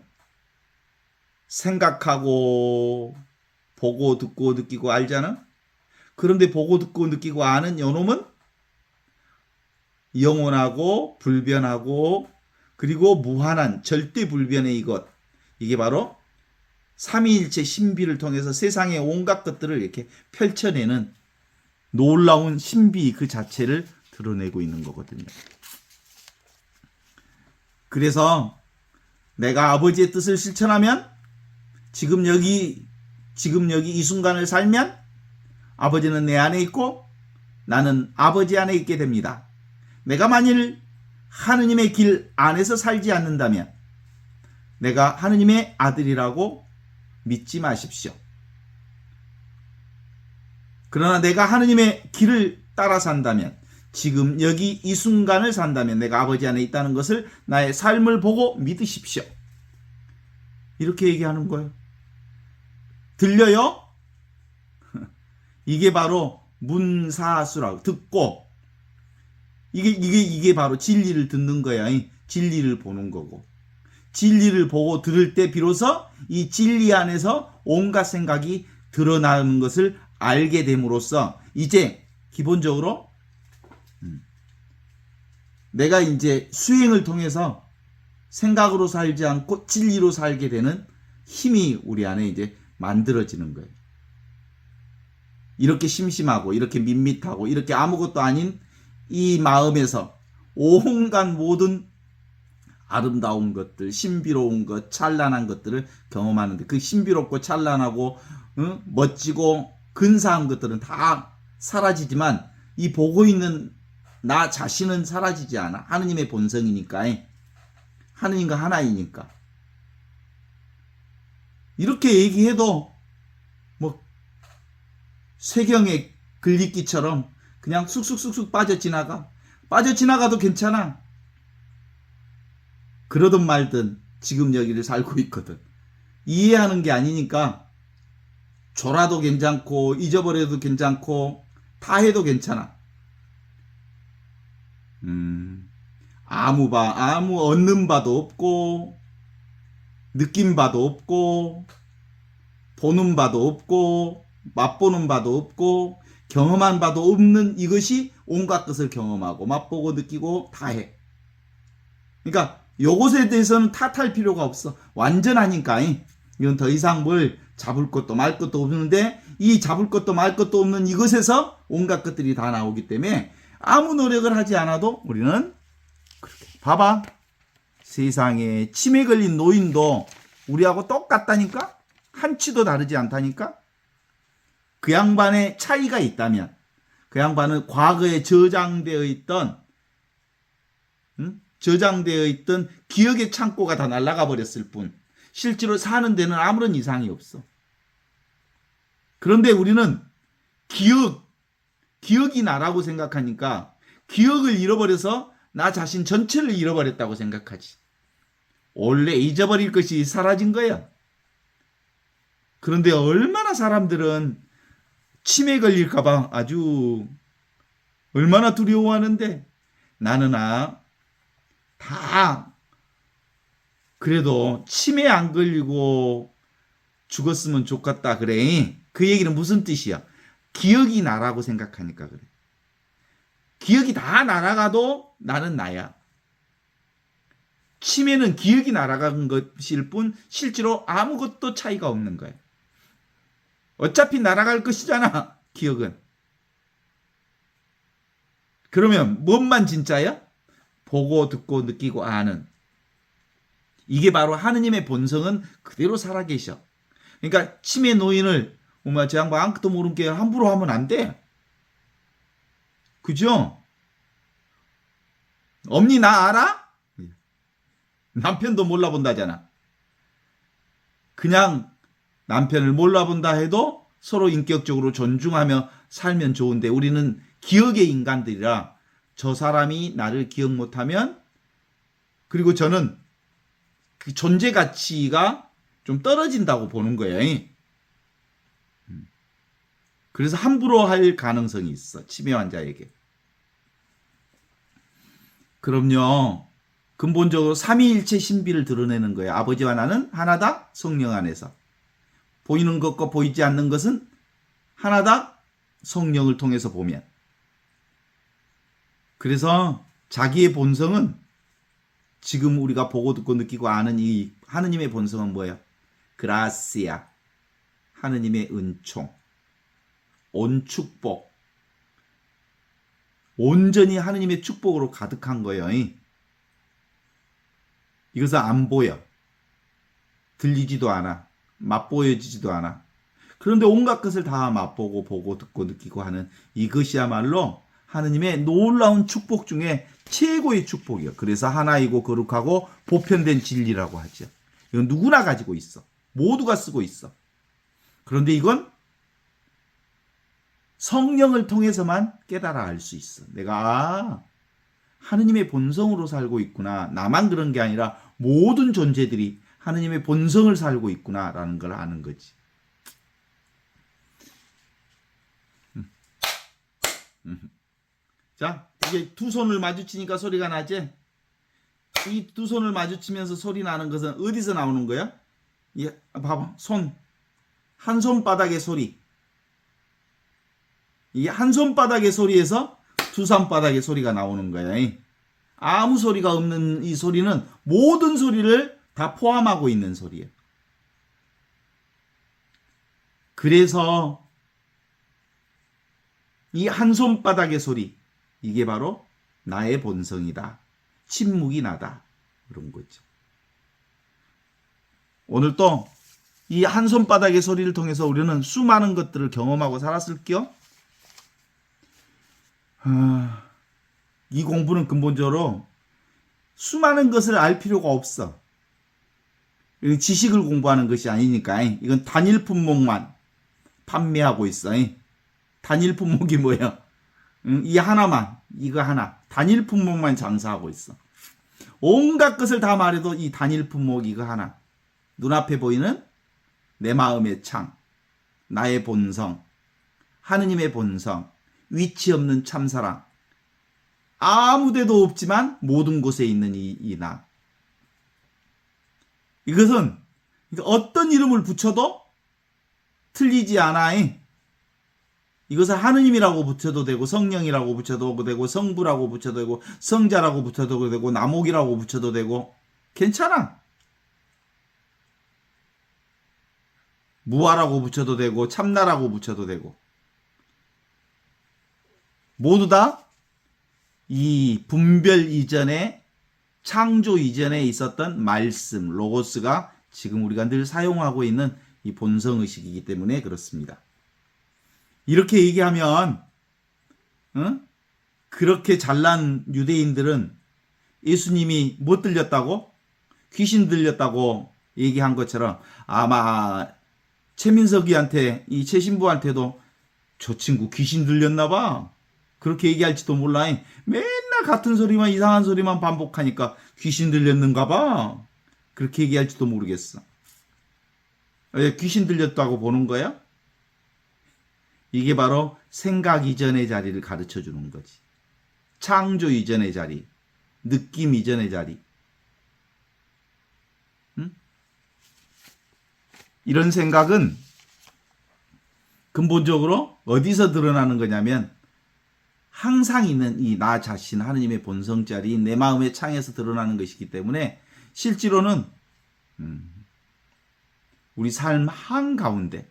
생각하고 보고 듣고 느끼고 알잖아. 그런데 보고 듣고 느끼고 아는 요놈은 영원하고 불변하고 그리고 무한한 절대 불변의 이것. 이게 바로 삼위일체 신비를 통해서 세상의 온갖 것들을 이렇게 펼쳐내는 놀라운 신비 그 자체를 드러내고 있는 거거든요. 그래서 내가 아버지의 뜻을 실천하면, 지금 여기 이 순간을 살면 아버지는 내 안에 있고 나는 아버지 안에 있게 됩니다. 내가 만일 하느님의 길 안에서 살지 않는다면 내가 하느님의 아들이라고 믿지 마십시오. 그러나 내가 하느님의 길을 따라 산다면, 지금 여기 이 순간을 산다면 내가 아버지 안에 있다는 것을 나의 삶을 보고 믿으십시오. 이렇게 얘기하는 거예요. 들려요? 이게 바로 문사수라고, 듣고, 이게 바로 진리를 듣는 거야. 진리를 보는 거고. 진리를 보고 들을 때 비로소 이 진리 안에서 온갖 생각이 드러나는 것을 알게 됨으로써 이제 기본적으로 내가 이제 수행을 통해서 생각으로 살지 않고 진리로 살게 되는 힘이 우리 안에 이제 만들어지는 거예요. 이렇게 심심하고 이렇게 밋밋하고 이렇게 아무것도 아닌 이 마음에서 온갖 모든 아름다운 것들, 신비로운 것, 찬란한 것들을 경험하는데, 그 신비롭고 찬란하고 멋지고 근사한 것들은 다 사라지지만 이 보고 있는 나 자신은 사라지지 않아. 하느님의 본성이니까, 하느님과 하나이니까. 이렇게 얘기해도 뭐 쇠경의 글리끼처럼 그냥 쑥쑥쑥쑥 빠져지나가도 괜찮아. 그러든 말든 지금 여기를 살고 있거든. 이해하는 게 아니니까 졸아도 괜찮고 잊어버려도 괜찮고 다 해도 괜찮아. 아무 얻는 바도 없고 느낀 바도 없고 보는 바도 없고 맛보는 바도 없고 경험한 바도 없는 이것이 온갖 것을 경험하고 맛보고 느끼고 다 해. 그러니까 요것에 대해서는 탓할 필요가 없어. 완전하니까. 이건 더 이상 뭘 잡을 것도 말 것도 없는데, 이 잡을 것도 말 것도 없는 이것에서 온갖 것들이 다 나오기 때문에 아무 노력을 하지 않아도 우리는 그렇게. 봐봐. 세상에 치매 걸린 노인도 우리하고 똑같다니까? 한치도 다르지 않다니까? 그 양반의 차이가 있다면, 그 양반은 과거에 저장되어 있던 기억의 창고가 다 날아가 버렸을 뿐, 실제로 사는 데는 아무런 이상이 없어. 그런데 우리는 기억이 나라고 생각하니까 기억을 잃어버려서 나 자신 전체를 잃어버렸다고 생각하지. 원래 잊어버릴 것이 사라진 거야. 그런데 얼마나 사람들은 치매 걸릴까봐 아주 얼마나 두려워하는데, 나는 다 그래도 치매 안 걸리고 죽었으면 좋겠다 그래. 그 얘기는 무슨 뜻이야? 기억이 나라고 생각하니까 그래. 기억이 다 날아가도 나는 나야. 치매는 기억이 날아간 것일 뿐 실제로 아무것도 차이가 없는 거야. 어차피 날아갈 것이잖아. 기억은. 그러면 뭔만 진짜야? 보고 듣고 느끼고 아는. 이게 바로 하느님의 본성은 그대로 살아계셔. 그러니까 치매 노인을 엄마 저 양반 아무것도 모르는 게 함부로 하면 안 돼. 그죠? 엄니 나 알아? 남편도 몰라본다잖아. 그냥 남편을 몰라본다 해도 서로 인격적으로 존중하며 살면 좋은데 우리는 기억의 인간들이라 저 사람이 나를 기억 못하면 그리고 저는 그 존재 가치가 좀 떨어진다고 보는 거예요. 그래서 함부로 할 가능성이 있어. 치매 환자에게. 그럼요. 근본적으로 삼위일체 신비를 드러내는 거예요. 아버지와 나는 하나다 성령 안에서. 보이는 것과 보이지 않는 것은 하나다 성령을 통해서 보면. 그래서 자기의 본성은 지금 우리가 보고 듣고 느끼고 아는 이 하느님의 본성은 뭐예요? 그라시아. 하느님의 은총. 온 축복. 온전히 하느님의 축복으로 가득한 거예요. 이것은 안 보여. 들리지도 않아. 맛보여지지도 않아. 그런데 온갖 것을 다 맛보고 보고 듣고 느끼고 하는 이것이야말로 하느님의 놀라운 축복 중에 최고의 축복이에요. 그래서 하나이고 거룩하고 보편된 진리라고 하죠. 이건 누구나 가지고 있어. 모두가 쓰고 있어. 그런데 이건 성령을 통해서만 깨달아 알 수 있어. 내가 하느님의 본성으로 살고 있구나. 나만 그런 게 아니라 모든 존재들이 하느님의 본성을 살고 있구나라는 걸 아는 거지. 자, 이게 두 손을 마주치니까 소리가 나지? 이 두 손을 마주치면서 소리 나는 것은 어디서 나오는 거야? 봐봐. 손. 한 손바닥의 소리. 이 한 손바닥의 소리에서 두 손바닥의 소리가 나오는 거야. 아무 소리가 없는 이 소리는 모든 소리를 다 포함하고 있는 소리예요. 그래서 이 한 손바닥의 소리, 이게 바로 나의 본성이다. 침묵이 나다. 그런 거죠. 오늘 또 이 한 손바닥의 소리를 통해서 우리는 수많은 것들을 경험하고 살았을게요. 이 공부는 근본적으로 수많은 것을 알 필요가 없어. 지식을 공부하는 것이 아니니까. 이건 단일 품목만 판매하고 있어. 단일 품목이 뭐야? 이 하나만, 이거 하나. 단일 품목만 장사하고 있어. 온갖 것을 다 말해도 이 단일 품목 이거 하나. 눈앞에 보이는 내 마음의 창, 나의 본성, 하느님의 본성, 위치 없는 참사랑. 아무 데도 없지만 모든 곳에 있는 이 나. 이것은 어떤 이름을 붙여도 틀리지 않아. 이것을 하느님이라고 붙여도 되고 성령이라고 붙여도 되고 성부라고 붙여도 되고 성자라고 붙여도 되고 나목이라고 붙여도 되고 괜찮아. 무아라고 붙여도 되고 참나라고 붙여도 되고 모두 다 이 분별 이전에 창조 이전에 있었던 말씀 로고스가 지금 우리가 늘 사용하고 있는 이 본성의식이기 때문에 그렇습니다. 이렇게 얘기하면 그렇게 잘난 유대인들은 예수님이 못 들렸다고? 귀신 들렸다고 얘기한 것처럼 아마 최민석이한테 이 최신부한테도 저 친구 귀신 들렸나 봐. 그렇게 얘기할지도 몰라. 맨날 같은 소리만 이상한 소리만 반복하니까 귀신 들렸는가 봐. 그렇게 얘기할지도 모르겠어. 왜 귀신 들렸다고 보는 거야? 이게 바로 생각 이전의 자리를 가르쳐 주는 거지. 창조 이전의 자리, 느낌 이전의 자리. 이런 생각은 근본적으로 어디서 드러나는 거냐면 항상 있는 이 나 자신 하느님의 본성 자리인 내 마음의 창에서 드러나는 것이기 때문에 실제로는 우리 삶 한가운데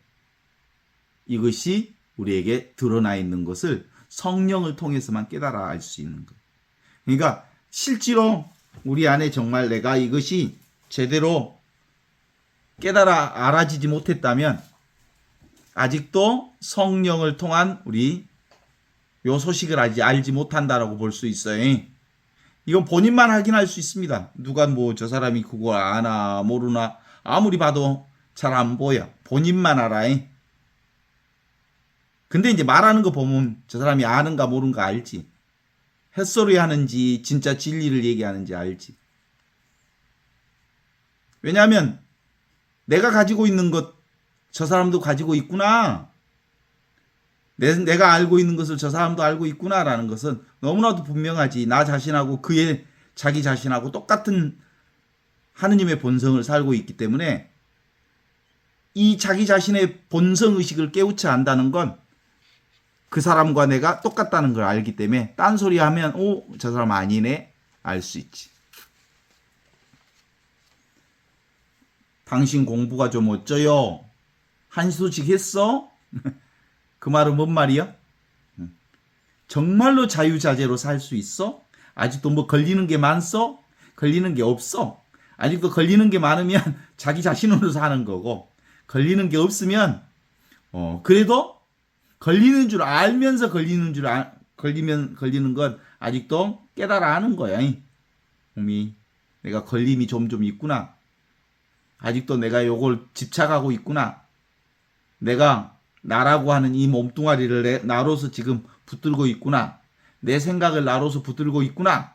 이것이 우리에게 드러나 있는 것을 성령을 통해서만 깨달아 알 수 있는 거예요. 그러니까 실제로 우리 안에 정말 내가 이것이 제대로 깨달아 알아지지 못했다면 아직도 성령을 통한 우리 요 소식을 아직 알지 못한다라고 볼 수 있어요. 이건 본인만 확인할 수 있습니다. 누가 뭐 저 사람이 그거 아나 모르나 아무리 봐도 잘 안 보여. 본인만 알아. 근데 이제 말하는 거 보면 저 사람이 아는가 모르는가 알지. 햇소리 하는지 진짜 진리를 얘기하는지 알지. 왜냐하면 내가 가지고 있는 것 저 사람도 가지고 있구나. 내가 알고 있는 것을 저 사람도 알고 있구나라는 것은 너무나도 분명하지. 나 자신하고 그의 자기 자신하고 똑같은 하느님의 본성을 살고 있기 때문에 이 자기 자신의 본성 의식을 깨우쳐 안다는 건 그 사람과 내가 똑같다는 걸 알기 때문에 딴소리 하면 저 사람 아니네 알 수 있지. 당신 공부가 좀 어쩌요? 한소식 했어? 그 말은 뭔 말이야? 정말로 자유자재로 살 수 있어? 아직도 뭐 걸리는 게 많소? 걸리는 게 없어. 아직도 걸리는 게 많으면 자기 자신으로 사는 거고, 걸리는 게 없으면 그래도 걸리는 줄 알면서 걸리는 건 아직도 깨달아 하는 거야. 내가 걸림이 좀 있구나. 아직도 내가 요걸 집착하고 있구나. 내가 나라고 하는 이 몸뚱아리를 나로서 지금 붙들고 있구나. 내 생각을 나로서 붙들고 있구나.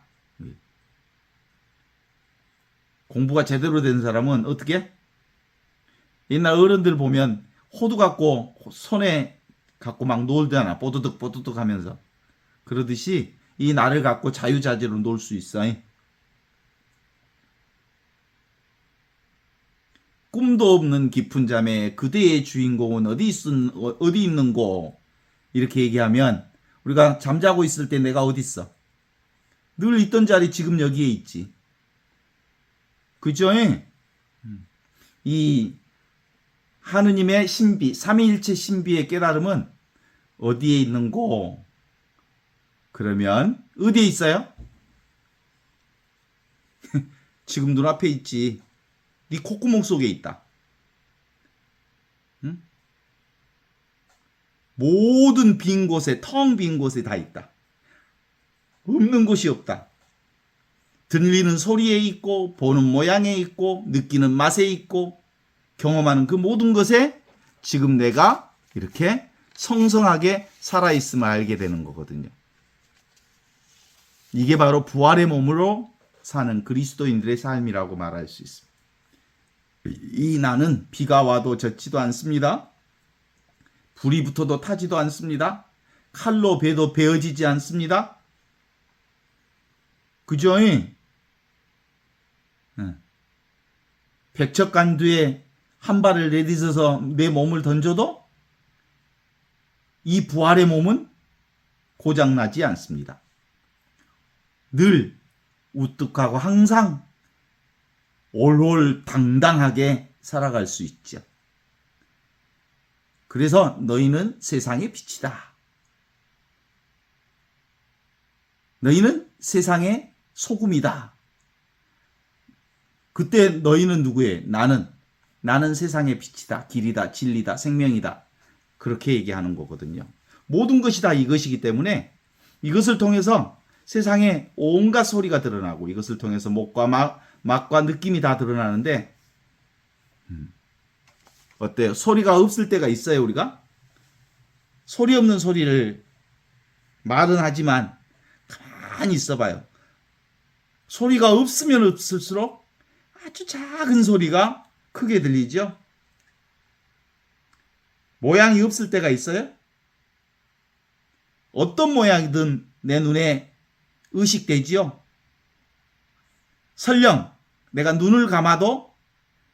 공부가 제대로 된 사람은 어떻게? 옛날 어른들 보면 호두 갖고 손에 갖고 막 놀잖아. 뽀드득 하면서. 그러듯이 이 나를 갖고 자유자재로 놀 수 있어. 꿈도 없는 깊은 잠에 그대의 주인공은 어디 있는고? 이렇게 얘기하면 우리가 잠자고 있을 때 내가 어디 있어? 늘 있던 자리 지금 여기에 있지. 그죠? 이 하느님의 신비, 삼위일체 신비의 깨달음은 어디에 있는고? 그러면 어디에 있어요? 지금 눈앞에 있지. 네 콧구멍 속에 있다. 응? 모든 빈 곳에, 텅 빈 곳에 다 있다. 없는 곳이 없다. 들리는 소리에 있고, 보는 모양에 있고, 느끼는 맛에 있고, 경험하는 그 모든 것에 지금 내가 이렇게 성성하게 살아있음을 알게 되는 거거든요. 이게 바로 부활의 몸으로 사는 그리스도인들의 삶이라고 말할 수 있습니다. 이 나는 비가 와도 젖지도 않습니다. 불이 붙어도 타지도 않습니다. 칼로 베도 베어지지 않습니다. 그죠? 백척간두에 한 발을 내딛어서 내 몸을 던져도 이 부활의 몸은 고장나지 않습니다. 늘 우뚝하고 항상 올홀당당하게 살아갈 수 있죠. 그래서 너희는 세상의 빛이다. 너희는 세상의 소금이다. 그때 너희는 누구예요? 나는 세상의 빛이다. 길이다. 진리다. 생명이다. 그렇게 얘기하는 거거든요. 모든 것이 다 이것이기 때문에 이것을 통해서 세상에 온갖 소리가 드러나고 이것을 통해서 목과 맛과 느낌이 다 드러나는데 어때요? 소리가 없을 때가 있어요, 우리가? 소리 없는 소리를 말은 하지만 가만히 있어봐요. 소리가 없으면 없을수록 아주 작은 소리가 크게 들리죠? 모양이 없을 때가 있어요? 어떤 모양이든 내 눈에 의식되지요? 설령 내가 눈을 감아도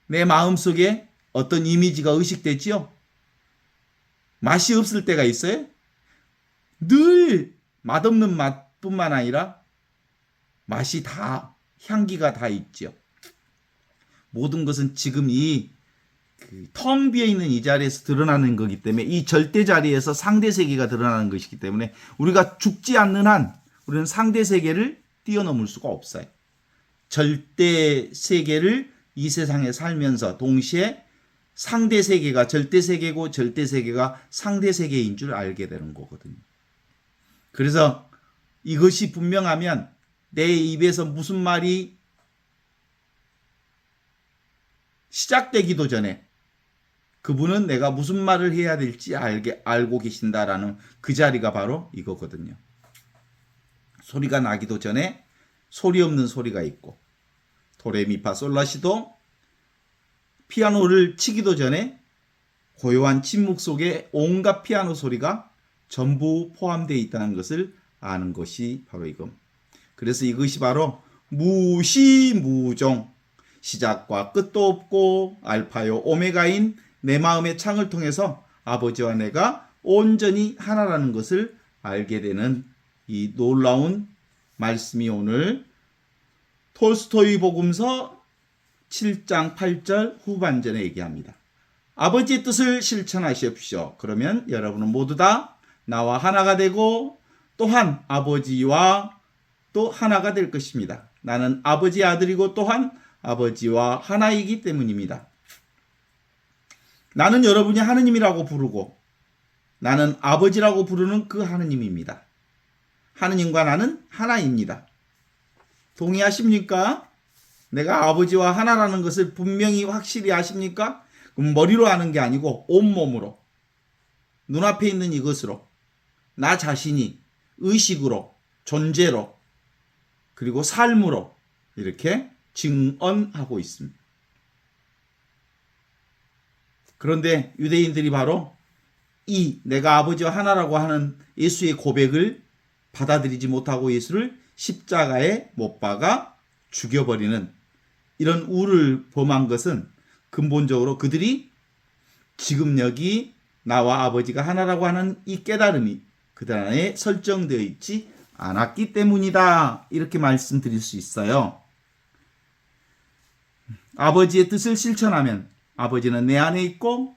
내 마음속에 어떤 이미지가 의식되지요? 맛이 없을 때가 있어요? 늘 맛없는 맛뿐만 아니라 맛이 다, 향기가 다 있죠. 모든 것은 지금 이 텅 비어 있는 이 자리에서 드러나는 거기 때문에 이 절대 자리에서 상대 세계가 드러나는 것이기 때문에 우리가 죽지 않는 한 우리는 상대 세계를 뛰어넘을 수가 없어요. 절대 세계를 이 세상에 살면서 동시에 상대 세계가 절대 세계고 절대 세계가 상대 세계인 줄 알게 되는 거거든요. 그래서 이것이 분명하면 내 입에서 무슨 말이 시작되기도 전에 그분은 내가 무슨 말을 해야 될지 알고 계신다라는 그 자리가 바로 이거거든요. 소리가 나기도 전에 소리 없는 소리가 있고 도레미파솔라시도 피아노를 치기도 전에 고요한 침묵 속에 온갖 피아노 소리가 전부 포함되어 있다는 것을 아는 것이 바로 이겁니다. 그래서 이것이 바로 무시무종, 시작과 끝도 없고 알파요 오메가인 내 마음의 창을 통해서 아버지와 내가 온전히 하나라는 것을 알게 되는 이 놀라운 말씀이 오늘 톨스토이 복음서 7장 8절 후반전에 얘기합니다. 아버지의 뜻을 실천하십시오. 그러면 여러분은 모두 다 나와 하나가 되고 또한 아버지와 또 하나가 될 것입니다. 나는 아버지의 아들이고 또한 아버지와 하나이기 때문입니다. 나는 여러분이 하느님이라고 부르고 나는 아버지라고 부르는 그 하느님입니다. 하느님과 나는 하나입니다. 동의하십니까? 내가 아버지와 하나라는 것을 분명히 확실히 아십니까? 그럼 머리로 아는 게 아니고 온몸으로 눈앞에 있는 이것으로 나 자신이 의식으로 존재로 그리고 삶으로 이렇게 증언하고 있습니다. 그런데 유대인들이 바로 이 내가 아버지와 하나라고 하는 예수의 고백을 받아들이지 못하고 예수를 십자가에 못 박아 죽여버리는 이런 우를 범한 것은 근본적으로 그들이 지금 여기 나와 아버지가 하나라고 하는 이 깨달음이 그들 안에 설정되어 있지 않았기 때문이다. 이렇게 말씀드릴 수 있어요. 아버지의 뜻을 실천하면 아버지는 내 안에 있고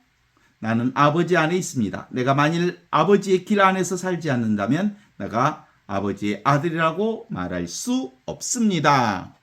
나는 아버지 안에 있습니다. 내가 만일 아버지의 길 안에서 살지 않는다면 내가 아버지의 아들이라고 말할 수 없습니다.